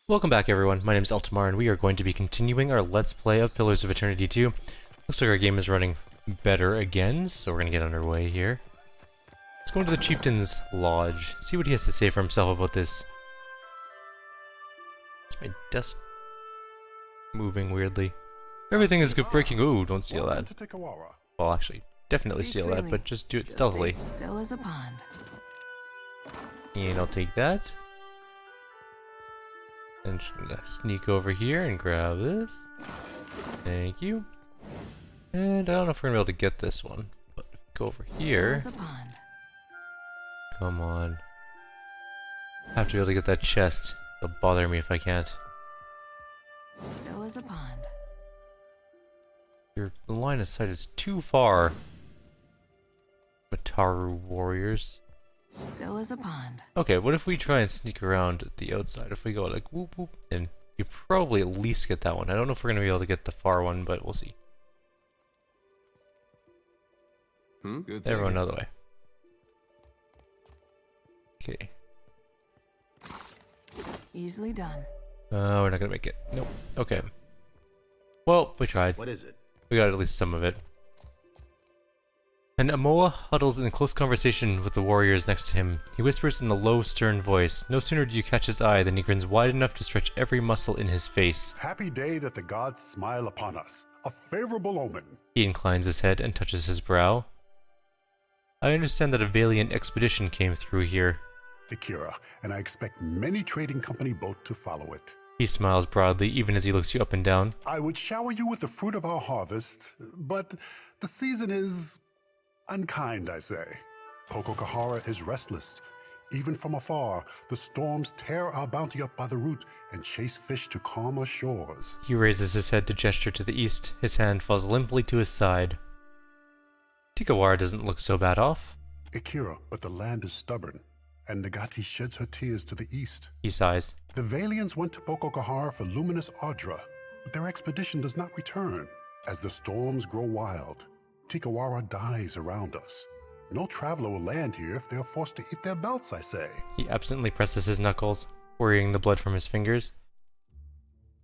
Welcome back everyone, my name is Eltimar and we are going to be continuing our Let's Play of Pillars of Eternity 2. Looks like our game is running better again, so we're gonna get underway here. Let's go into the Chieftain's Lodge, see what he has to say for himself about this. It's my desk moving weirdly. Everything is good breaking. Ooh, don't steal that. Well, actually, definitely steal that, but just do it stealthily. Still as a pond. And I'll take that. And just gonna sneak over here and grab this. Thank you. And I don't know if we're gonna be able to get this one, but go over here. Come on. Have to be able to get that chest. It'll bother me if I can't. Still as a pond. Your line of sight is too far. Mataru warriors. Still as a pond. Okay, what if we try and sneak around the outside? If we go like whoop whoop, and you probably at least get that one. I don't know if we're gonna be able to get the far one, but we'll see. Good. There, run another way. Okay. Easily done. We're not gonna make it. Nope. Okay. Well, we tried. What is it? We got at least some of it. And Amoa huddles in close conversation with the warriors next to him. He whispers in a low, stern voice. No sooner do you catch his eye than he grins wide enough to stretch every muscle in his face. Happy day that the gods smile upon us. A favorable omen. He inclines his head and touches his brow. I understand that a valiant expedition came through here. Akira, and I expect many trading company boats to follow it. He smiles broadly, even as he looks you up and down. I would shower you with the fruit of our harvest, but the season is unkind, I say. Pokokahara is restless. Even from afar, the storms tear our bounty up by the root and chase fish to calmer shores. He raises his head to gesture to the east. His hand falls limply to his side. Tikawara doesn't look so bad off. Akira, but the land is stubborn, and Nagati sheds her tears to the east. He sighs. The Valians went to Pokokahara for luminous Ardra, but their expedition does not return. As the storms grow wild, Tikawara dies around us. No traveler will land here if they are forced to eat their belts, I say. He absently presses his knuckles, worrying the blood from his fingers.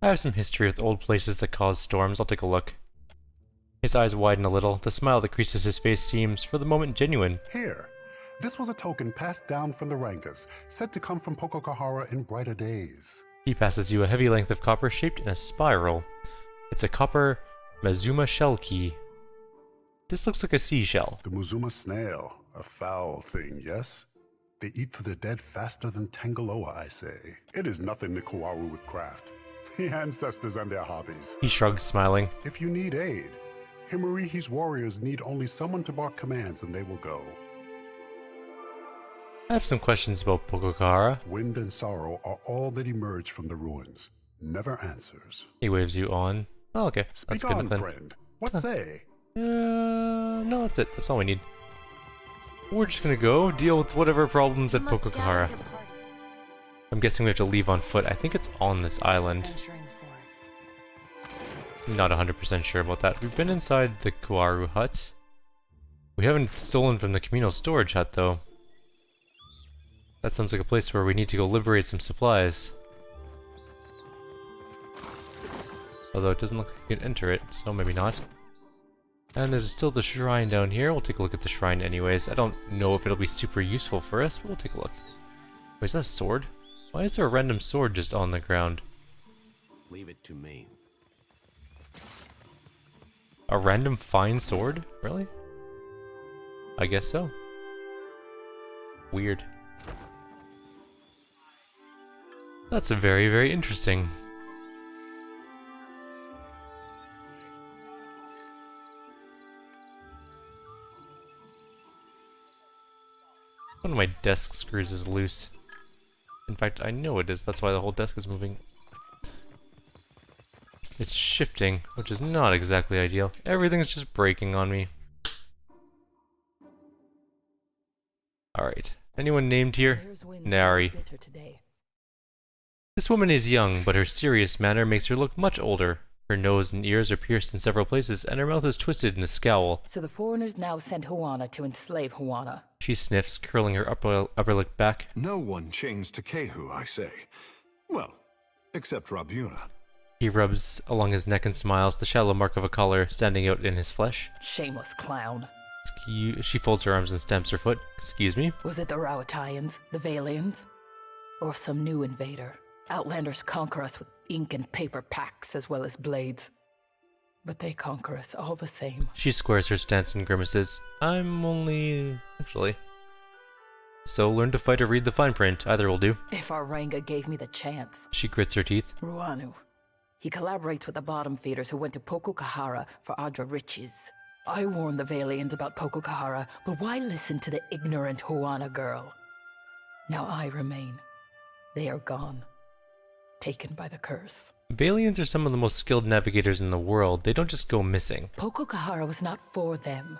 I have some history with old places that cause storms. I'll take a look. His eyes widen a little. The smile that creases his face seems, for the moment, genuine. Here, this was a token passed down from the Rankas, said to come from Pokokahara in brighter days. He passes you a heavy length of copper shaped in a spiral. It's a copper Mazuma shell key. This looks like a seashell. The Muzuma snail, a foul thing, yes? They eat for the dead faster than Tangaloa, I say. It is nothing the Kawaru would craft. The ancestors and their hobbies. He shrugs, smiling. If you need aid, Himarihi's warriors need only someone to bark commands and they will go. I have some questions about Pokokahara. Wind and sorrow are all that emerge from the ruins. Never answers. He waves you on. Oh, okay. That's Speak good on, enough then. friend. What say? No, that's it. That's all we need. We're just gonna go deal with whatever problems at Pokokahara. I'm guessing we have to leave on foot. I think it's on this island. Not 100% sure about that. We've been inside the Kawaru hut. We haven't stolen from the communal storage hut, though. That sounds like a place where we need to go liberate some supplies. Although it doesn't look like you can enter it, so maybe not. And there's still the shrine down here. We'll take a look at the shrine anyways. I don't know if it'll be super useful for us, but we'll take a look. Wait, is that a sword? Why is there a random sword just on the ground? Leave it to me. A random fine sword? Really? I guess so. Weird. That's very, very interesting. One of my desk screws is loose. In fact, I know it is. That's why the whole desk is moving. It's shifting, which is not exactly ideal. Everything's just breaking on me. Alright. Anyone named here? Nari. This woman is young, but her serious manner makes her look much older. Her nose and ears are pierced in several places, and her mouth is twisted in a scowl. So the foreigners now sent Huana to enslave Huana. She sniffs, curling her upper lip back. No one chains to Kehu, I say. Well, Except Rabuna. He rubs along his neck and smiles, the shallow mark of a collar standing out in his flesh. Shameless clown. She folds her arms and stamps her foot. Excuse me? Was it the Rowattians, the Valians, or some new invader? Outlanders conquer us with ink and paper packs as well as blades. But they conquer us all the same. She squares her stance and grimaces. I'm only... actually. So learn to fight or read the fine print. Either will do. If Aranga gave me the chance. She grits her teeth. Ruanu. He collaborates with the bottom feeders who went to Pokokahara for Adra riches. I warned the Valians about Pokokahara, but why listen to the ignorant Huana girl? Now I remain. They are gone. Taken by the curse. Valians are some of the most skilled navigators in the world. They don't just go missing. Pokokahara was not for them.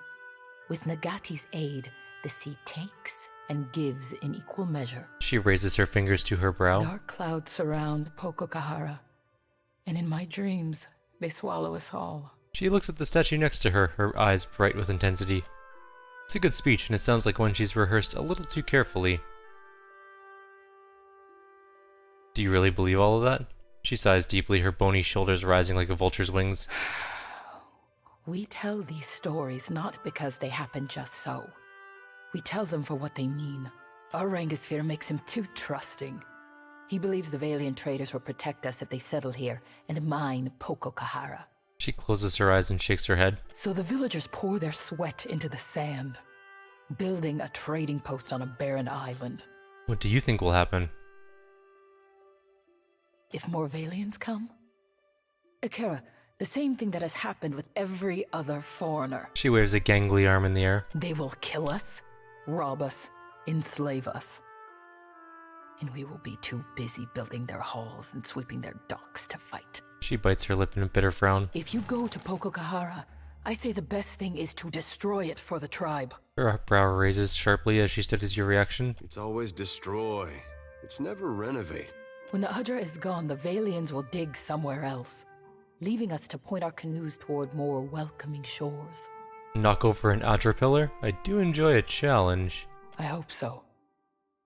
With Nagati's aid, the sea takes and gives in equal measure. She raises her fingers to her brow. Dark clouds surround Pokokahara, and in my dreams, they swallow us all. She looks at the statue next to her, her eyes bright with intensity. It's a good speech, and it sounds like one she's rehearsed a little too carefully. Do you really believe all of that? She sighs deeply, her bony shoulders rising like a vulture's wings. We tell these stories not because they happen just so. We tell them for what they mean. Our Rangosphere makes him too trusting. He believes the Valiant traders will protect us if they settle here and mine Pokokahara. She closes her eyes and shakes her head. So the villagers pour their sweat into the sand, building a trading post on a barren island. What do you think will happen? If more Valians come? Akira, the same thing that has happened with every other foreigner. She waves a gangly arm in the air. They will kill us, rob us, enslave us. And we will be too busy building their halls and sweeping their docks to fight. She bites her lip in a bitter frown. If you go to Pokokahara, I say the best thing is to destroy it for the tribe. Her brow raises sharply as she studies your reaction. It's always destroy. It's never renovate. When the Hydra is gone, the Valians will dig somewhere else, leaving us to point our canoes toward more welcoming shores. Knock over an Adra pillar? I do enjoy a challenge. I hope so.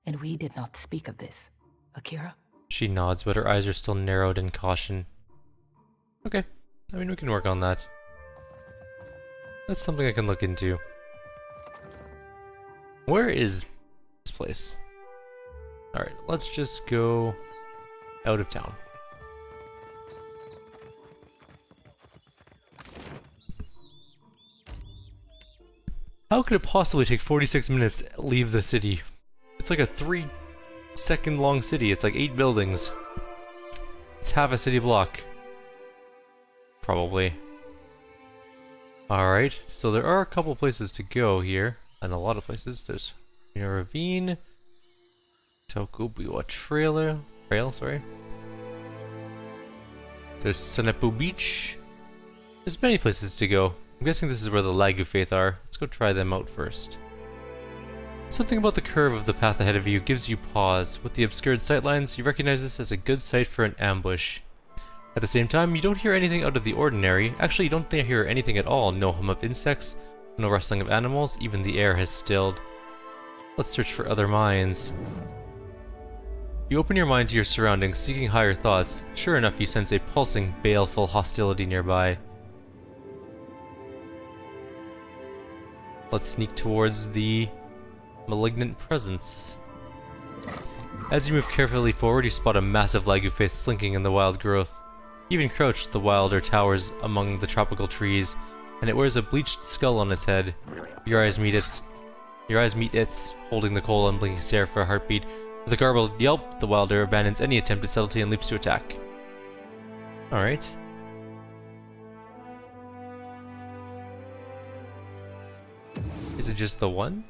And we did not speak of this, Akira? She nods, but her eyes are still narrowed in caution. Okay, I mean we can work on that. That's something I can look into. Where is this place? Alright, let's just go out of town. How could it possibly take 46 minutes to leave the city? It's like a 3-second long city. It's like 8 buildings. It's half a city block. Probably. Alright, so there are a couple places to go here. And a lot of places. There's Ravine, Tokubiwa Trail, sorry. There's Senepu Beach. There's many places to go. I'm guessing this is where the Lagu Faith are. Let's go try them out first. Something about the curve of the path ahead of you gives you pause. With the obscured sightlines, you recognize this as a good site for an ambush. At the same time, you don't hear anything out of the ordinary. Actually, you don't hear anything at all. No hum of insects, no rustling of animals, even the air has stilled. Let's search for other minds. You open your mind to your surroundings, seeking higher thoughts. Sure enough, you sense a pulsing, baleful hostility nearby. Let's sneak towards the malignant presence. As you move carefully forward, you spot a massive Lagu Faith slinking in the wild growth. Even crouched, the wilder towers among the tropical trees, and it wears a bleached skull on its head. Your eyes meet its, holding the cold, unblinking stare for a heartbeat. With a garbled yelp, the wilder abandons any attempt at subtlety and leaps to attack. Alright. Is it just the one?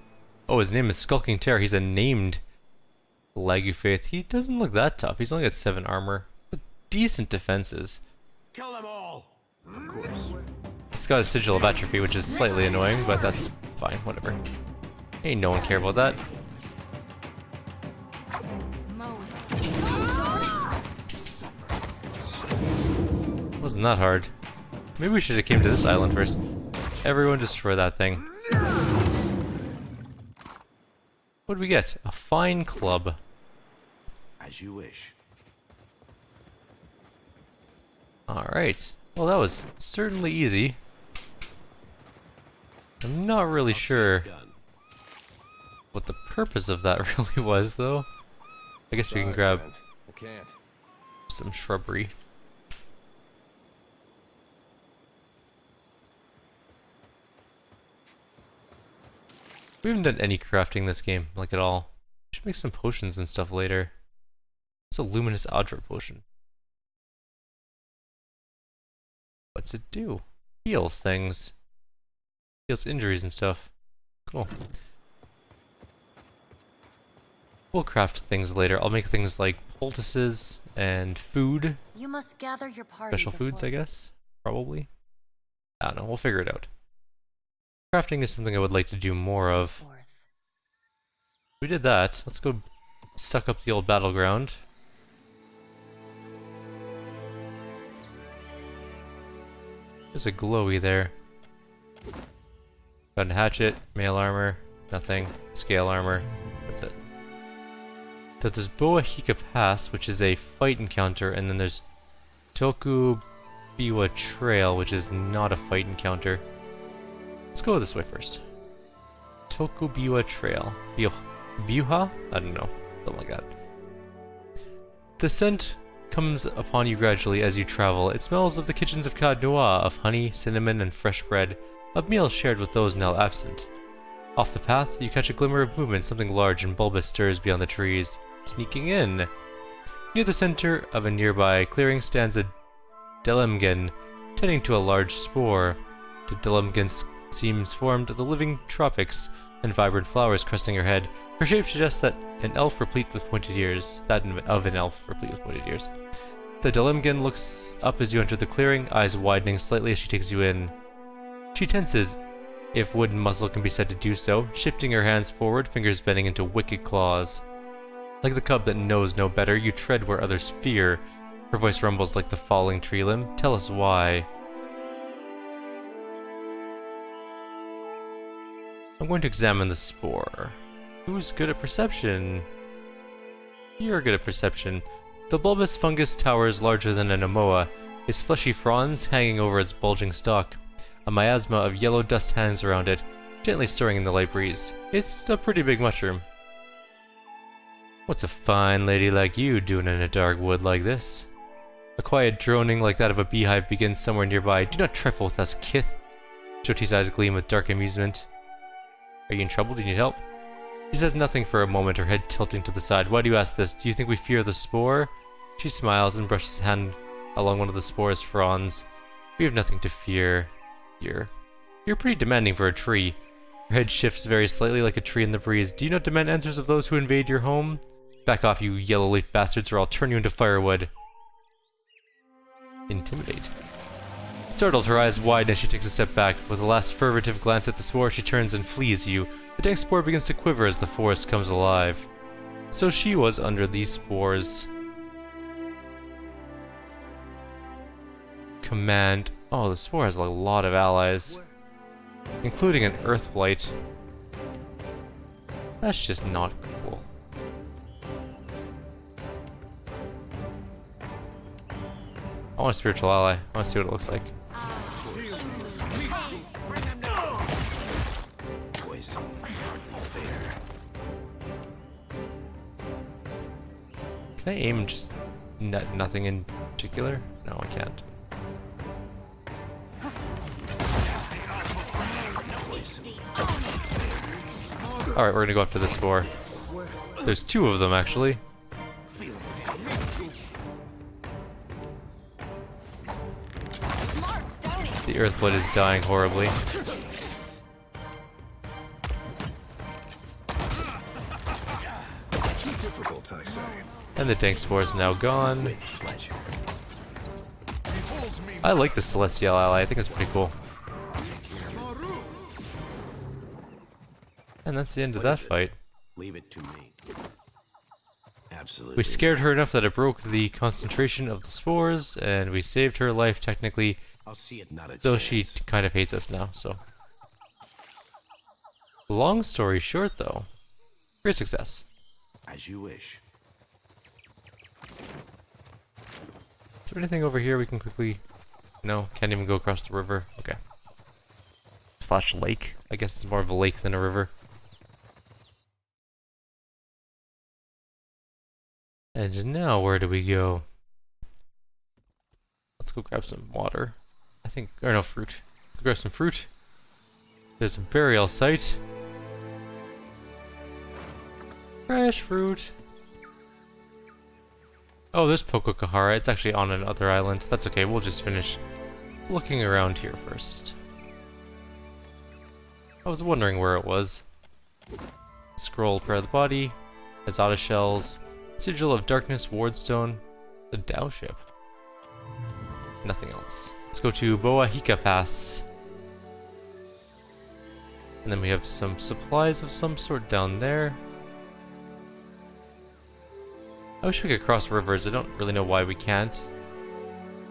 Oh, his name is Skulking Terror. He's a named Lagu Faith. He doesn't look that tough. He's only got 7 armor. But decent defenses. Kill them all! Of course. He's got a Sigil of Atrophy, which is slightly annoying, but that's fine. Whatever. Ain't no one care about that. Wasn't that hard. Maybe we should have came to this island first. Everyone destroy that thing. What did we get? A fine club. As you wish. Alright. Well, that was certainly easy. I'm not really sure what the purpose of that really was, though. I guess we can grab I can't. some shrubbery. We haven't done any crafting this game, like at all. We should make some potions and stuff later. It's a luminous Adra potion. What's it do? Heals things. Heals injuries and stuff. Cool. We'll craft things later. I'll make things like poultices and food. You must gather your party. Special foods, I guess. Probably. I don't know. We'll figure it out. Crafting is something I would like to do more of. We did that. Let's go suck up the old battleground. There's a glowy there. Got a hatchet, mail armor, nothing, scale armor, that's it. So there's Boa Hika Pass, which is a fight encounter, and then there's Toku Biwa Trail, which is not a fight encounter. Let's go this way first. Toku Biwa Trail. Biuha? I don't know. Something like that. The scent comes upon you gradually as you travel. It smells of the kitchens of Cad Noir, of honey, cinnamon, and fresh bread, of meals shared with those now absent. Off the path, you catch a glimmer of movement. Something large and bulbous stirs beyond the trees. Sneaking in. Near the center of a nearby clearing stands a Delemgen, tending to a large spore. The Delemgen seems formed of the living tropics and vibrant flowers cresting her head. Her shape suggests that an elf replete with pointed ears. The Delemgen looks up as you enter the clearing, eyes widening slightly as she takes you in. She tenses, if wooden muscle can be said to do so, shifting her hands forward, fingers bending into wicked claws. Like the cub that knows no better, you tread where others fear. Her voice rumbles like the falling tree limb. Tell us why. I'm going to examine the spore. Who's good at perception? You're good at perception. The bulbous fungus towers larger than an amoa, its fleshy fronds hanging over its bulging stalk. A miasma of yellow dust hangs around it, gently stirring in the light breeze. It's a pretty big mushroom. What's a fine lady like you doing in a dark wood like this? A quiet droning like that of a beehive begins somewhere nearby. Do not trifle with us, Kith. Jyoti's eyes gleam with dark amusement. Are you in trouble? Do you need help? She says nothing for a moment, her head tilting to the side. Why do you ask this? Do you think we fear the spore? She smiles and brushes a hand along one of the spore's fronds. We have nothing to fear here. You're pretty demanding for a tree. Her head shifts very slightly like a tree in the breeze. Do you not demand answers of those who invade your home? Back off, you yellow leaf bastards, or I'll turn you into firewood. Intimidate. Startled, her eyes widen as she takes a step back. With a last furtive glance at the spore, she turns and flees you. The dank spore begins to quiver as the forest comes alive. So she was under these spores. Command. Oh, the spore has a lot of allies, including an earth blight. That's just not cool. I want a spiritual ally. I want to see what it looks like. Can I aim just nothing in particular? No, I can't. Alright, we're gonna go after this spore. There's two of them, actually. The earthblood is dying horribly. And the dank spore is now gone. I like the celestial ally, I think it's pretty cool. And that's the end of that fight. Leave it to me. Absolutely. We scared her enough that it broke the concentration of the spores, and we saved her life technically, I'll see it, not a though chance. she kind of hates us now, so. Long story short though, great success. As you wish. So there anything over here we can quickly... No, can't even go across the river. Okay. Slash lake. I guess it's more of a lake than a river. And now where do we go? Let's go grab some water. I think, or no, fruit. Let's grab some fruit. There's a burial site. Fresh fruit. Oh, there's Pokokahara. It's actually on another island. That's okay, we'll just finish looking around here first. I was wondering where it was. Scroll, prayer of the body, Azada shells, sigil of darkness, wardstone, the Dao ship. Nothing else. Let's go to Boahika Pass. And then we have some supplies of some sort down there. I wish we could cross rivers. I don't really know why we can't.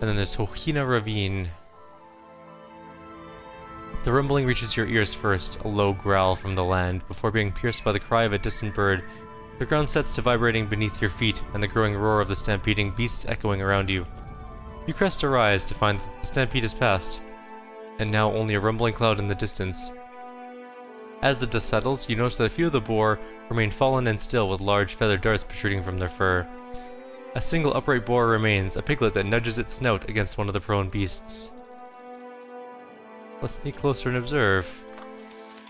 And then there's Hohina Ravine. The rumbling reaches your ears first, a low growl from the land, before being pierced by the cry of a distant bird. The ground sets to vibrating beneath your feet, and the growing roar of the stampeding beasts echoing around you. You crest a rise to find that the stampede is past, and now only a rumbling cloud in the distance. As the dust settles, you notice that a few of the boar remain fallen and still with large feathered darts protruding from their fur. A single upright boar remains, a piglet that nudges its snout against one of the prone beasts. Let's sneak closer and observe.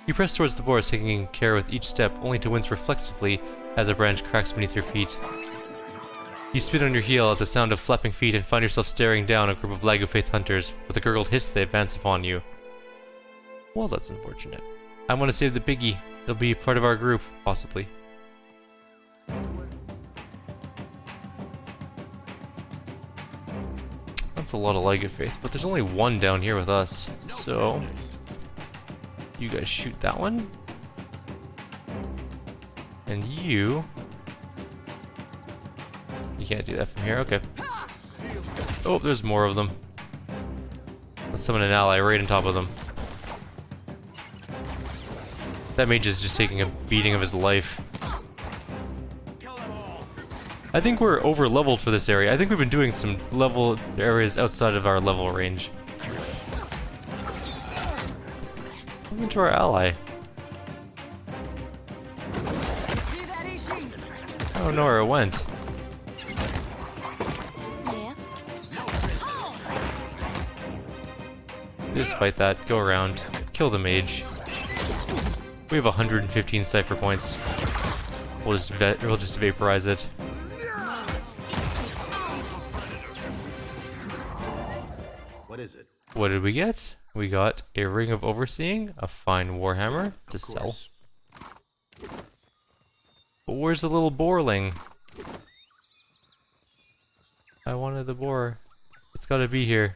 You press towards the boars, taking care with each step, only to wince reflexively as a branch cracks beneath your feet. You spin on your heel at the sound of flapping feet and find yourself staring down a group of Lagofaith hunters. With a gurgled hiss, they advance upon you. Well, that's unfortunate. I want to save the piggy. It'll be part of our group, possibly. That's a lot of Lagofaith, but there's only one down here with us. So, you guys shoot that one. And you can't do that from here, okay. Oh, there's more of them. Let's summon an ally right on top of them. That mage is just taking a beating of his life. I think we're over leveled for this area. I think we've been doing some level areas outside of our level range. Look into our ally. I don't know where it went. Just fight that, go around, kill the mage. We have 115 cipher points. We'll just vaporize it. What is it? What did we get? We got a Ring of Overseeing, a fine warhammer to sell. But where's the little boarling? I wanted the boar. It's gotta be here.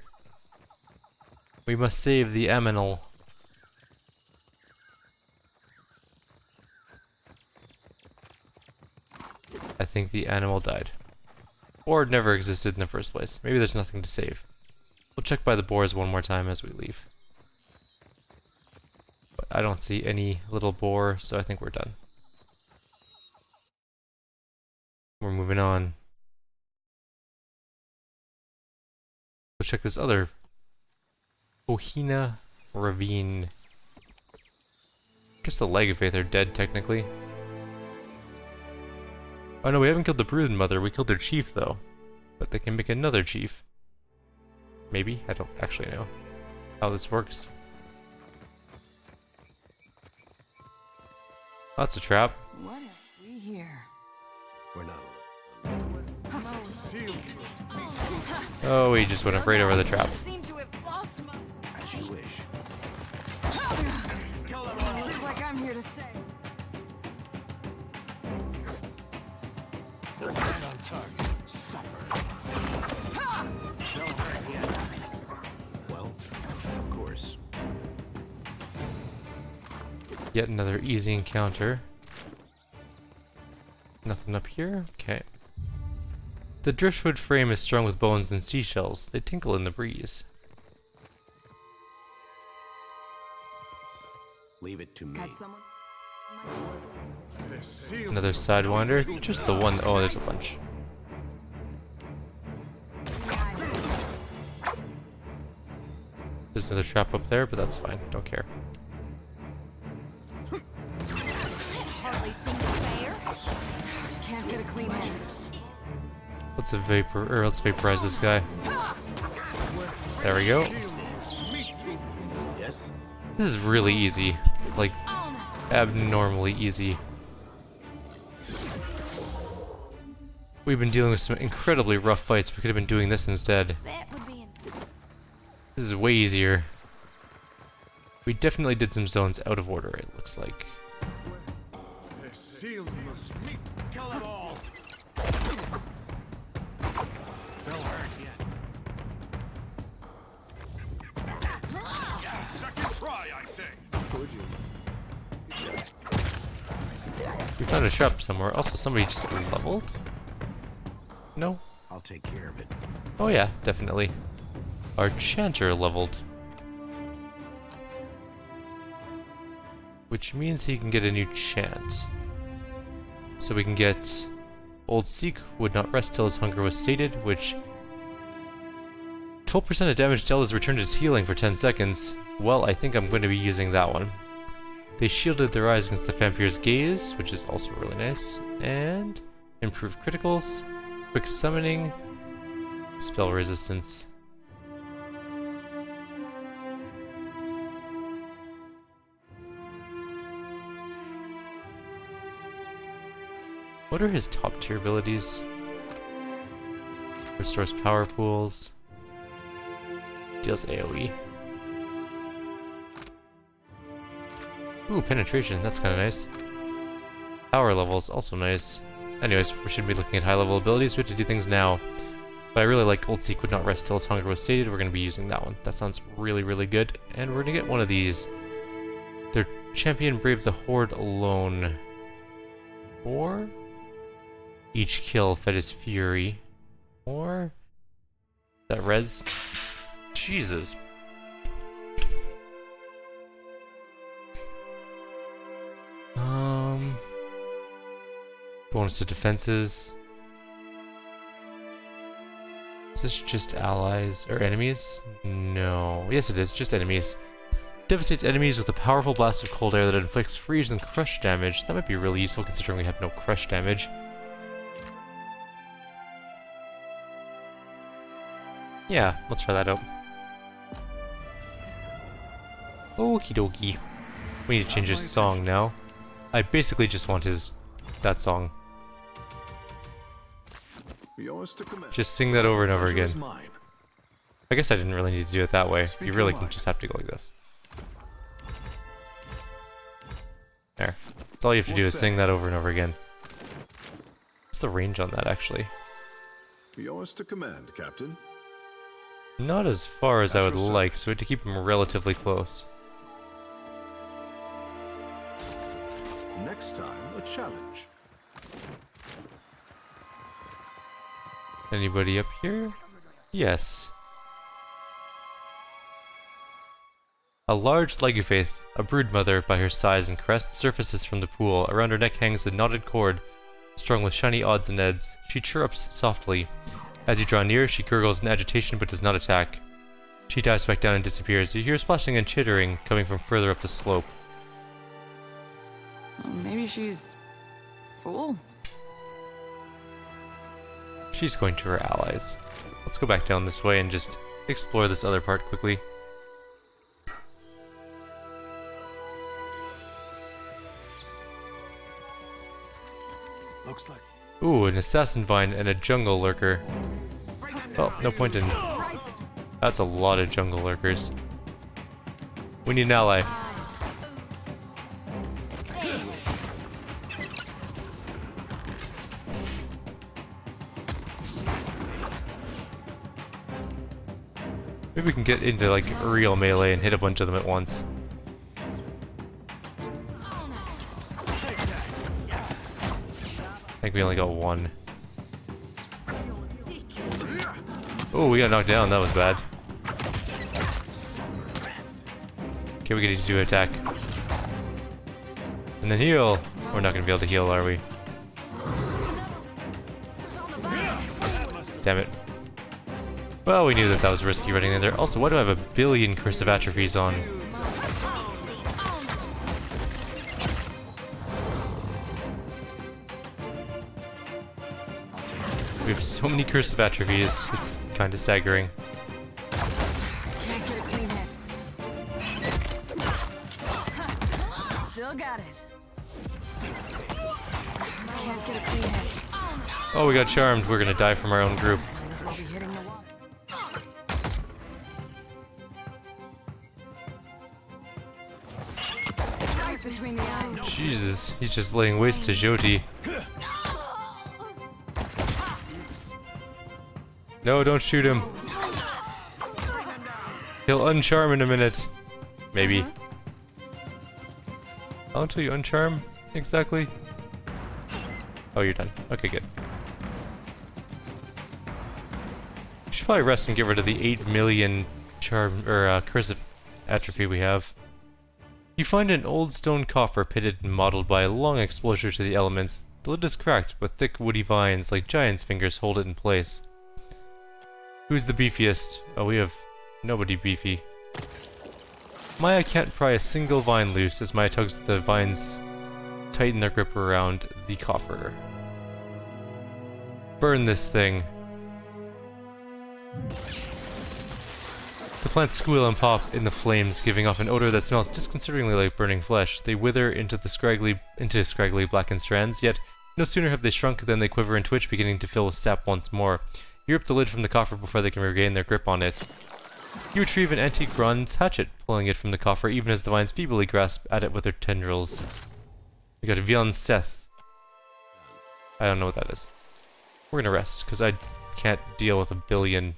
We must save the Aminal. I think the animal died. Or never existed in the first place. Maybe there's nothing to save. We'll check by the boars one more time as we leave. But I don't see any little boar, so I think we're done. We're moving on. Let's check this other Ohina Ravine. I guess the Lagofaith are dead, technically. Oh no, we haven't killed the Brood Mother. We killed their chief, though. But they can make another chief. Maybe? I don't actually know how this works. That's a trap. What have we here? We're not Oh, we just went right over the trap. Seem to have lost my... as you wish. Looks like I'm here to stay. Well, of course. Yet another easy encounter. Nothing up here? Okay. The driftwood frame is strung with bones and seashells. They tinkle in the breeze. Leave it to me. Got someone? Another sidewinder. Just the one. Oh, there's a bunch. There's another trap up there, but that's fine. Don't care. Hardly seems fair. Can't get a clean hit. Let's vaporize this guy. There we go. This is really easy. Like, abnormally easy. We've been dealing with some incredibly rough fights. We could have been doing this instead. That would be This is way easier. We definitely did some zones out of order, it looks like. We found a trap somewhere. Also, somebody just leveled? No? I'll take care of it. Oh yeah, definitely. Our chanter leveled. Which means he can get a new chant. So we can get Old Seek would not rest till his hunger was sated, which 12% of damage dealt is returned as healing for 10 seconds. Well, I think I'm going to be using that one. They shielded their eyes against the vampire's gaze, which is also really nice. And improved criticals, quick summoning, spell resistance. What are his top tier abilities? Restores power pools. Deals AoE. Ooh, penetration, that's kinda nice. Power levels, also nice. Anyways, we should be looking at high level abilities. We have to do things now. But I really like Old Seek would not rest till his hunger was sated. We're gonna be using that one. That sounds really, really good. And we're gonna get one of these. Their champion braved the horde alone. Or each kill fed his fury. Or that res. Jesus. Bonus to defenses. Is this just allies or enemies? No. Yes, it is. Just enemies. Devastates enemies with a powerful blast of cold air that inflicts freeze and crush damage. That might be really useful considering we have no crush damage. Yeah, let's try that out. Okie dokie. We need to change his song now. I basically just want that song. Just sing that over and over again. I guess I didn't really need to do it that way. You really can just have to go like this. There. That's all you have to do is sing that over and over again. What's the range on that, actually? Yours to command, Captain. Not as far as I would like, so we have to keep them relatively close. Next time, a challenge. Anybody up here? Yes. A large Legufaith, a broodmother by her size and crest, surfaces from the pool. Around her neck hangs a knotted cord, strung with shiny odds and ends. She chirrups softly. As you draw near, she gurgles in agitation but does not attack. She dives back down and disappears. You hear splashing and chittering coming from further up the slope. Maybe she's full. She's going to her allies. Let's go back down this way and just explore this other part quickly. Looks like. Ooh, an assassin vine and a jungle lurker. Oh, no point in. That's a lot of jungle lurkers. We need an ally. Maybe we can get into like real melee and hit a bunch of them at once. I think we only got one. Oh, we got knocked down. That was bad. Okay, we get to do an attack. And then heal. We're not going to be able to heal, are we? Damn it. Well, we knew that that was risky running in there. Also, why do I have a billion cursive atrophies on? We have so many cursive atrophies, it's kind of staggering. Can't get a clean hit. Still got it. Can't get a clean hit. Oh, we got charmed. We're gonna die from our own group. Might as well be hitting the wall. Right between the eyes. Jesus, he's just laying waste to Jyoti. No, don't shoot him. He'll uncharm in a minute. Maybe. How until you uncharm? Exactly? Oh, you're done. Okay, good. We should probably rest and get rid of the 8 million charm or cursive atrophy we have. You find an old stone coffer pitted and mottled by a long exposure to the elements. The lid is cracked, but thick woody vines like giant's fingers hold it in place. Who's the beefiest? Oh, we have nobody beefy. Maya can't pry a single vine loose as Maya tugs the vines, tighten their grip around the coffer. Burn this thing. The plants squeal and pop in the flames, giving off an odor that smells disconcertingly like burning flesh. They wither into scraggly blackened strands, yet no sooner have they shrunk than they quiver and twitch, beginning to fill with sap once more. You rip the lid from the coffer before they can regain their grip on it. You retrieve an antique bronze hatchet, pulling it from the coffer even as the vines feebly grasp at it with their tendrils. We got Vion Seth. I don't know what that is. We're gonna rest, because I can't deal with a billion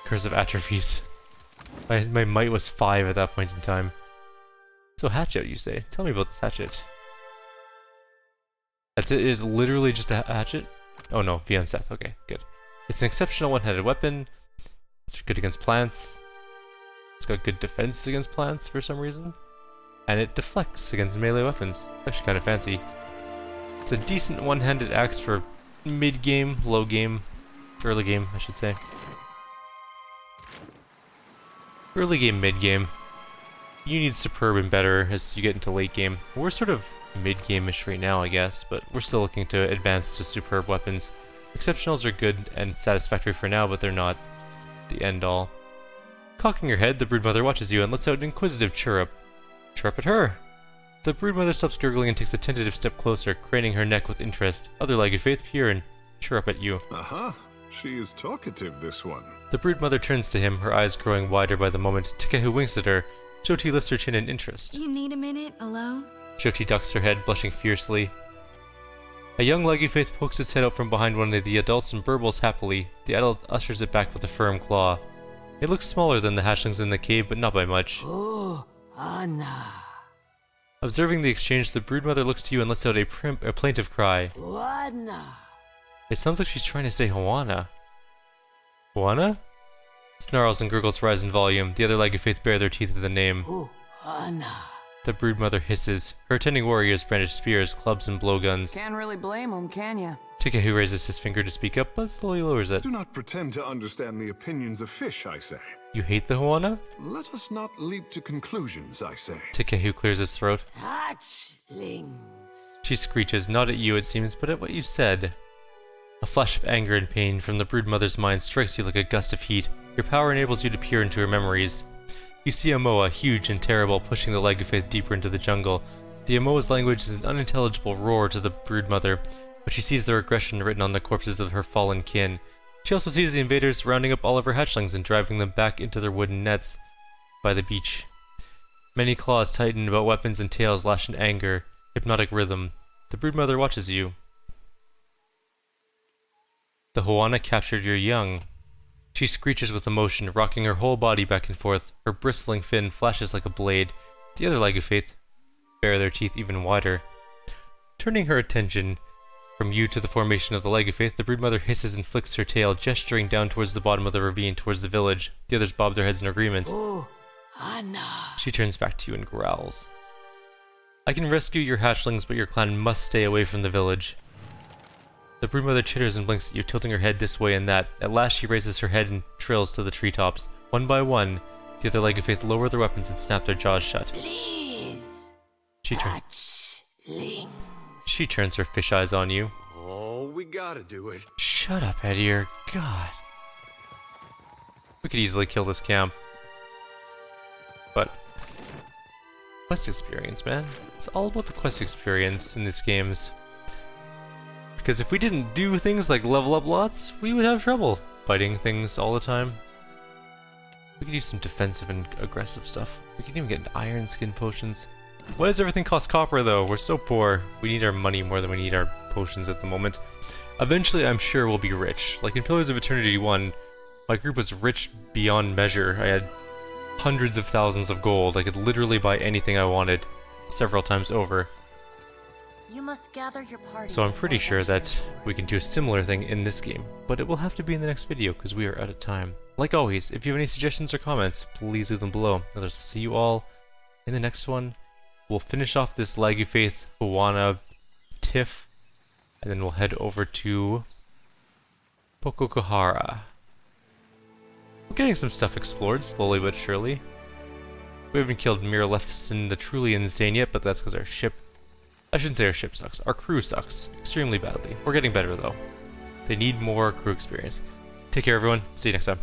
cursive atrophies. My might was 5 at that point in time. So hatchet, you say? Tell me about this hatchet. That's it? It is literally just a hatchet? Oh no, Vion Seth, okay, good. It's an exceptional one-handed weapon. It's good against plants. It's got good defense against plants for some reason. And it deflects against melee weapons. Actually kind of fancy. It's a decent one-handed axe for mid-game, low game, early game, I should say. Early game, mid-game. You need superb and better as you get into late game. We're sort of mid-game-ish right now, I guess, but we're still looking to advance to superb weapons. Exceptionals are good and satisfactory for now, but they're not the end-all. Cocking her head, the broodmother watches you and lets out an inquisitive chirrup. Chirrup at her! The broodmother stops gurgling and takes a tentative step closer, craning her neck with interest. Other legged faith peer and chirrup at you. Aha! She is talkative, this one. The broodmother turns to him, her eyes growing wider by the moment. Tikehu winks at her. Jyoti lifts her chin in interest. You need a minute alone? Jyoti ducks her head, blushing fiercely. A young leggy faith pokes its head out from behind one of the adults and burbles happily. The adult ushers it back with a firm claw. It looks smaller than the hatchlings in the cave, but not by much. Oh, Anna. Observing the exchange, the broodmother looks to you and lets out a plaintive cry. Anna. It sounds like she's trying to say Juana. Juana? Snarls and gurgles rise in volume. The other legged faith bare their teeth at the name. Oh, Anna. The broodmother hisses. Her attending warriors brandish spears, clubs, and blowguns. Can't really blame him, can ya? Tikehu raises his finger to speak up, but slowly lowers it. Do not pretend to understand the opinions of fish, I say. You hate the Juana? Let us not leap to conclusions, I say. Tikehu clears his throat. Hatchlings. She screeches, not at you it seems, but at what you said. A flash of anger and pain from the broodmother's mind strikes you like a gust of heat. Your power enables you to peer into her memories. You see Amoa, huge and terrible, pushing the legged faith deeper into the jungle. The Amoa's language is an unintelligible roar to the broodmother, but she sees their aggression written on the corpses of her fallen kin. She also sees the invaders rounding up all of her hatchlings and driving them back into their wooden nets by the beach. Many claws tighten about weapons and tails lash in anger, hypnotic rhythm. The broodmother watches you. The Juana captured your young. She screeches with emotion, rocking her whole body back and forth. Her bristling fin flashes like a blade. The other legged faith bare their teeth even wider. Turning her attention from you to the formation of the legged faith, the broodmother hisses and flicks her tail, gesturing down towards the bottom of the ravine towards the village. The others bob their heads in agreement. Oh, Anna. She turns back to you and growls. I can rescue your hatchlings, but your clan must stay away from the village. The brood mother chitters and blinks at you, tilting her head this way and that. At last she raises her head and trills to the treetops. One by one, the other leg of faith lower their weapons and snap their jaws shut. Please. She, Hatchlings. she turns her fish eyes on you. Oh, we gotta do it. Shut up, Edier. God. We could easily kill this camp. But quest experience, man. It's all about the quest experience in these games. Because if we didn't do things like level up lots, we would have trouble fighting things all the time. We could use some defensive and aggressive stuff. We can even get iron skin potions. Why does everything cost copper though? We're so poor. We need our money more than we need our potions at the moment. Eventually I'm sure we'll be rich. Like in Pillars of Eternity 1, my group was rich beyond measure. I had hundreds of thousands of gold. I could literally buy anything I wanted several times over. You must gather your party. So I'm pretty before sure that venturing. we can do a similar thing in this game, but it will have to be in the next video because we are out of time. Like always, if you have any suggestions or comments, please leave them below. Others, see you all in the next one. We'll finish off this Laggy Faith Huana Tiff, and then we'll head over to Pokokahara. We're getting some stuff explored, slowly but surely. We haven't killed Miralefson the Truly Insane yet, but that's because our ship... I shouldn't say our ship sucks. Our crew sucks. Extremely badly. We're getting better, though. They need more crew experience. Take care, everyone. See you next time.